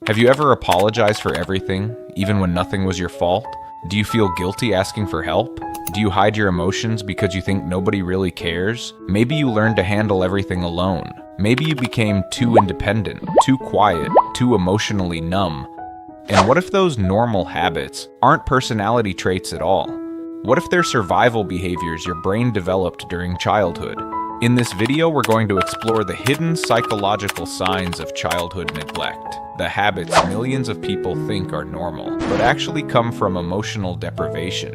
Have you ever apologized for everything, even when nothing was your fault? Do you feel guilty asking for help? Do you hide your emotions because you think nobody really cares? Maybe you learned to handle everything alone. Maybe you became too independent, too quiet, too emotionally numb. And what if those normal habits aren't personality traits at all? What if they're survival behaviors your brain developed during childhood? In this video, we're going to explore the hidden psychological signs of childhood neglect, the habits millions of people think are normal, but actually come from emotional deprivation.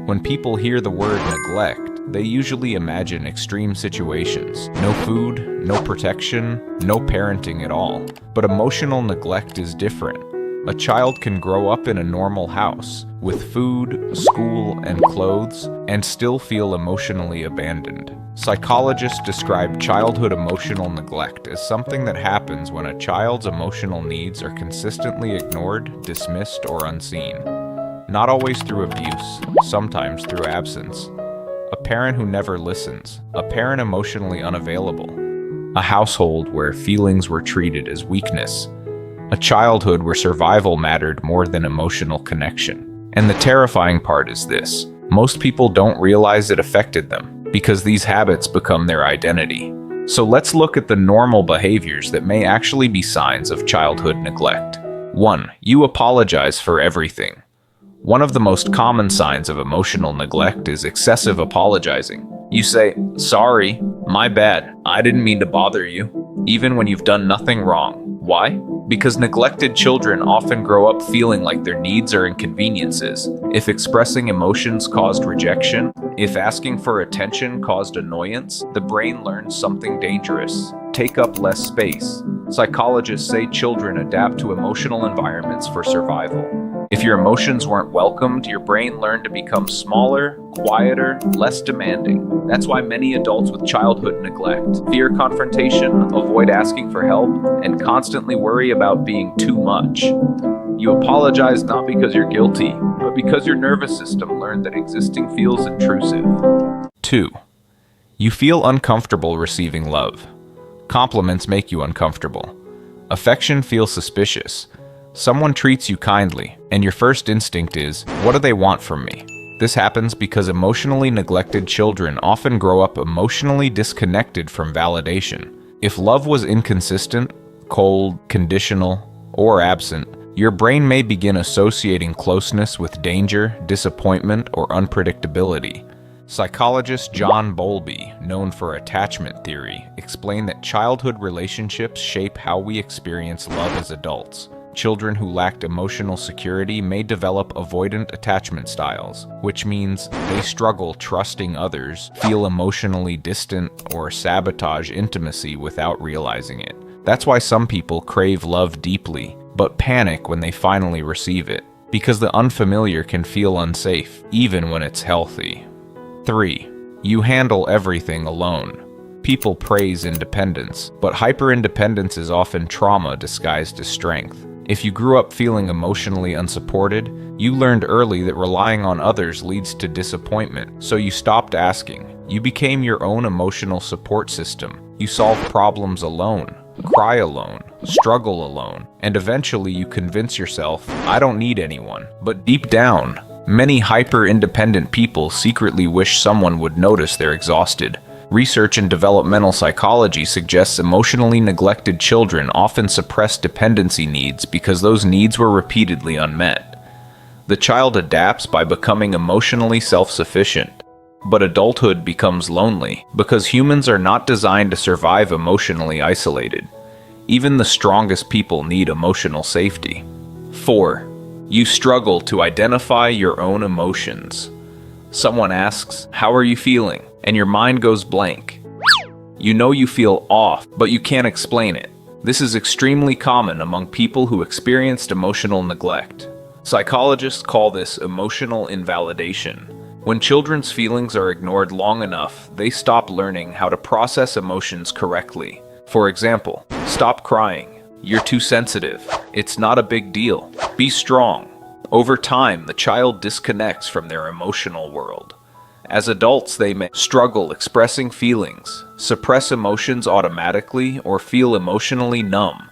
When people hear the word neglect, they usually imagine extreme situations. No food, no protection, no parenting at all. But emotional neglect is different. A child can grow up in a normal house, with food, school, and clothes, and still feel emotionally abandoned. Psychologists describe childhood emotional neglect as something that happens when a child's emotional needs are consistently ignored, dismissed, or unseen. Not always through abuse, sometimes through absence. A parent who never listens, a parent emotionally unavailable. A household where feelings were treated as weakness. A childhood where survival mattered more than emotional connection. And the terrifying part is this: most people don't realize it affected them, because these habits become their identity. So let's look at the normal behaviors that may actually be signs of childhood neglect. 1. You apologize for everything. One of the most common signs of emotional neglect is excessive apologizing. You say, "Sorry, my bad, I didn't mean to bother you," even when you've done nothing wrong. Why? Because neglected children often grow up feeling like their needs are inconveniences. If expressing emotions caused rejection, if asking for attention caused annoyance, the brain learns something dangerous: take up less space. Psychologists say children adapt to emotional environments for survival. If your emotions weren't welcomed, your brain learned to become smaller, quieter, less demanding. That's why many adults with childhood neglect fear confrontation, avoid asking for help, and constantly worry about being too much. You apologize not because you're guilty, but because your nervous system learned that existing feels intrusive. 2. You feel uncomfortable receiving love. Compliments make you uncomfortable. Affection feels suspicious. Someone treats you kindly, and your first instinct is, what do they want from me? This happens because emotionally neglected children often grow up emotionally disconnected from validation. If love was inconsistent, cold, conditional, or absent, your brain may begin associating closeness with danger, disappointment, or unpredictability. Psychologist John Bowlby, known for attachment theory, explained that childhood relationships shape how we experience love as adults. Children who lacked emotional security may develop avoidant attachment styles, which means they struggle trusting others, feel emotionally distant, or sabotage intimacy without realizing it. That's why some people crave love deeply, but panic when they finally receive it, because the unfamiliar can feel unsafe, even when it's healthy. 3. You handle everything alone. People praise independence, but hyper-independence is often trauma disguised as strength. If you grew up feeling emotionally unsupported, you learned early that relying on others leads to disappointment, so you stopped asking. You became your own emotional support system. You solve problems alone, cry alone, struggle alone, and eventually you convince yourself, I don't need anyone. But deep down, many hyper-independent people secretly wish someone would notice they're exhausted. Research in developmental psychology suggests emotionally neglected children often suppress dependency needs because those needs were repeatedly unmet. The child adapts by becoming emotionally self-sufficient, but adulthood becomes lonely because humans are not designed to survive emotionally isolated. Even the strongest people need emotional safety. 4. You struggle to identify your own emotions. Someone asks, "How are you feeling?" and your mind goes blank. You know you feel off, but you can't explain it. This is extremely common among people who experienced emotional neglect. Psychologists call this emotional invalidation. When children's feelings are ignored long enough, they stop learning how to process emotions correctly. For example, stop crying. You're too sensitive. It's not a big deal. Be strong. Over time, the child disconnects from their emotional world. As adults, they may struggle expressing feelings, suppress emotions automatically, or feel emotionally numb.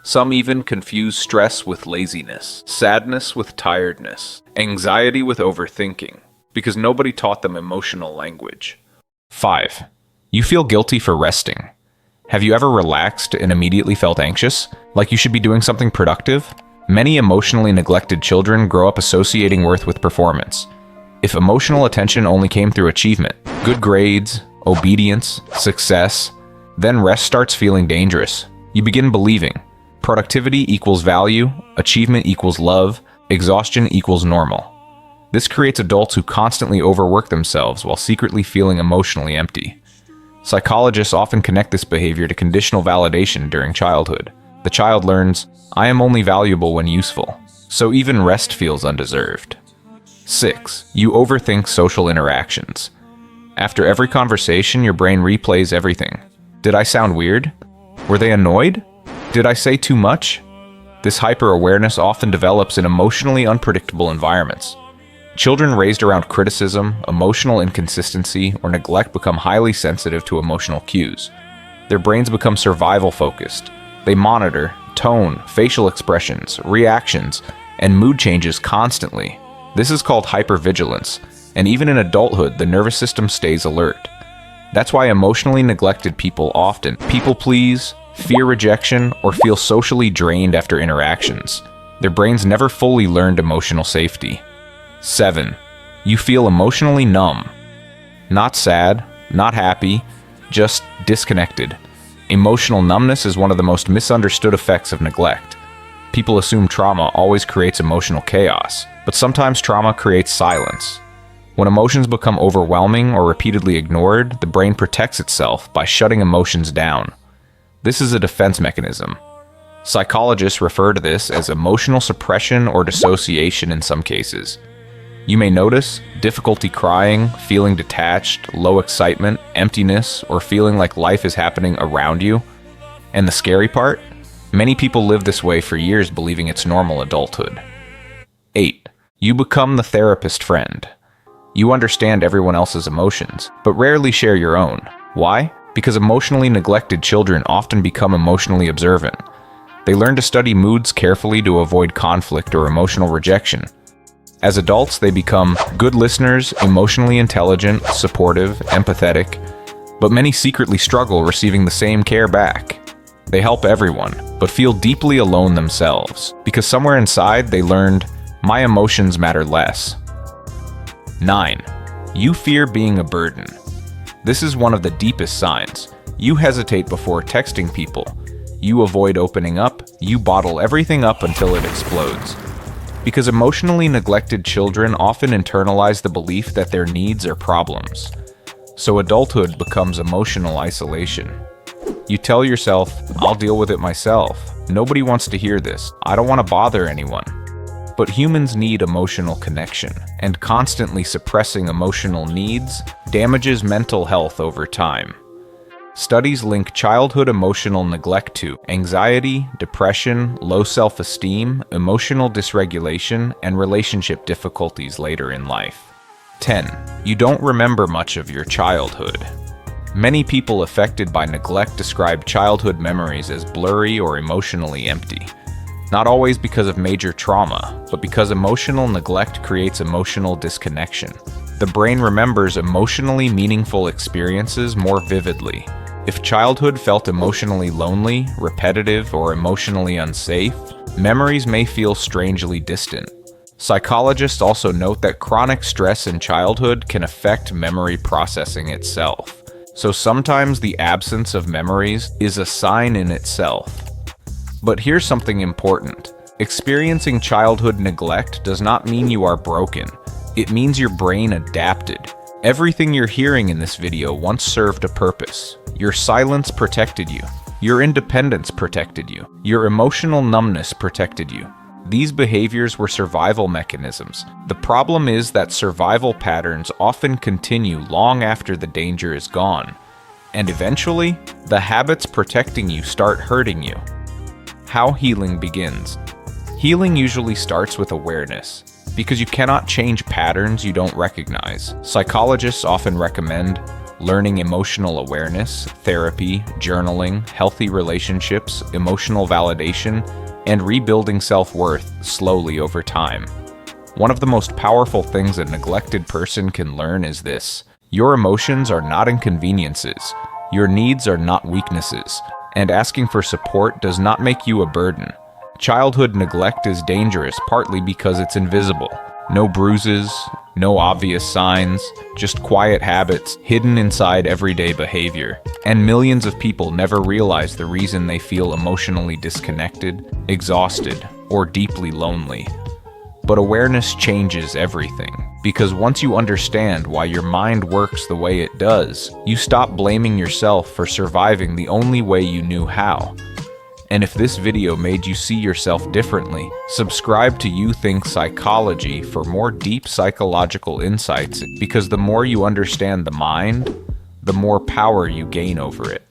Some even confuse stress with laziness, sadness with tiredness, anxiety with overthinking, because nobody taught them emotional language. 5. You feel guilty for resting. Have you ever relaxed and immediately felt anxious, like you should be doing something productive? Many emotionally neglected children grow up associating worth with performance. If emotional attention only came through achievement, good grades, obedience, success, then rest starts feeling dangerous. You begin believing productivity equals value, achievement equals love, exhaustion equals normal. This creates adults who constantly overwork themselves while secretly feeling emotionally empty. Psychologists often connect this behavior to conditional validation during childhood. The child learns, I am only valuable when useful, so even rest feels undeserved. 6. You overthink social interactions. After every conversation, your brain replays everything. Did I sound weird? Were they annoyed? Did I say too much? This hyper-awareness often develops in emotionally unpredictable environments. Children raised around criticism, emotional inconsistency, or neglect become highly sensitive to emotional cues. Their brains become survival-focused. They monitor tone, facial expressions, reactions, and mood changes constantly. This is called hypervigilance, and even in adulthood, the nervous system stays alert. That's why emotionally neglected people often people-please, fear rejection, or feel socially drained after interactions. Their brains never fully learned emotional safety. 7. You feel emotionally numb. Not sad, not happy, just disconnected. Emotional numbness is one of the most misunderstood effects of neglect. People assume trauma always creates emotional chaos, but sometimes trauma creates silence. When emotions become overwhelming or repeatedly ignored, the brain protects itself by shutting emotions down. This is a defense mechanism. Psychologists refer to this as emotional suppression or dissociation in some cases. You may notice difficulty crying, feeling detached, low excitement, emptiness, or feeling like life is happening around you. And the scary part? Many people live this way for years believing it's normal adulthood. 8. You become the therapist friend. You understand everyone else's emotions, but rarely share your own. Why? Because emotionally neglected children often become emotionally observant. They learn to study moods carefully to avoid conflict or emotional rejection. As adults, they become good listeners, emotionally intelligent, supportive, empathetic, but many secretly struggle receiving the same care back. They help everyone, but feel deeply alone themselves, because somewhere inside they learned, my emotions matter less. 9. You fear being a burden. This is one of the deepest signs. You hesitate before texting people. You avoid opening up. You bottle everything up until it explodes. Because emotionally neglected children often internalize the belief that their needs are problems. So adulthood becomes emotional isolation. You tell yourself, I'll deal with it myself. Nobody wants to hear this. I don't want to bother anyone. But humans need emotional connection, and constantly suppressing emotional needs damages mental health over time. Studies link childhood emotional neglect to anxiety, depression, low self-esteem, emotional dysregulation, and relationship difficulties later in life. 10. You don't remember much of your childhood. Many people affected by neglect describe childhood memories as blurry or emotionally empty. Not always because of major trauma, but because emotional neglect creates emotional disconnection. The brain remembers emotionally meaningful experiences more vividly. If childhood felt emotionally lonely, repetitive, or emotionally unsafe, memories may feel strangely distant. Psychologists also note that chronic stress in childhood can affect memory processing itself. So sometimes the absence of memories is a sign in itself. But here's something important. Experiencing childhood neglect does not mean you are broken. It means your brain adapted. Everything you're hearing in this video once served a purpose. Your silence protected you. Your independence protected you. Your emotional numbness protected you. These behaviors were survival mechanisms. The problem is that survival patterns often continue long after the danger is gone. And eventually, the habits protecting you start hurting you. How healing begins. Healing usually starts with awareness. Because you cannot change patterns you don't recognize. Psychologists often recommend learning emotional awareness, therapy, journaling, healthy relationships, emotional validation, and rebuilding self-worth slowly over time. One of the most powerful things a neglected person can learn is this: your emotions are not inconveniences, your needs are not weaknesses, and asking for support does not make you a burden. Childhood neglect is dangerous partly because it's invisible. No bruises, no obvious signs, just quiet habits hidden inside everyday behavior. And millions of people never realize the reason they feel emotionally disconnected, exhausted, or deeply lonely. But awareness changes everything, because once you understand why your mind works the way it does, you stop blaming yourself for surviving the only way you knew how. And if this video made you see yourself differently, subscribe to You Think Psychology for more deep psychological insights, because the more you understand the mind, the more power you gain over it.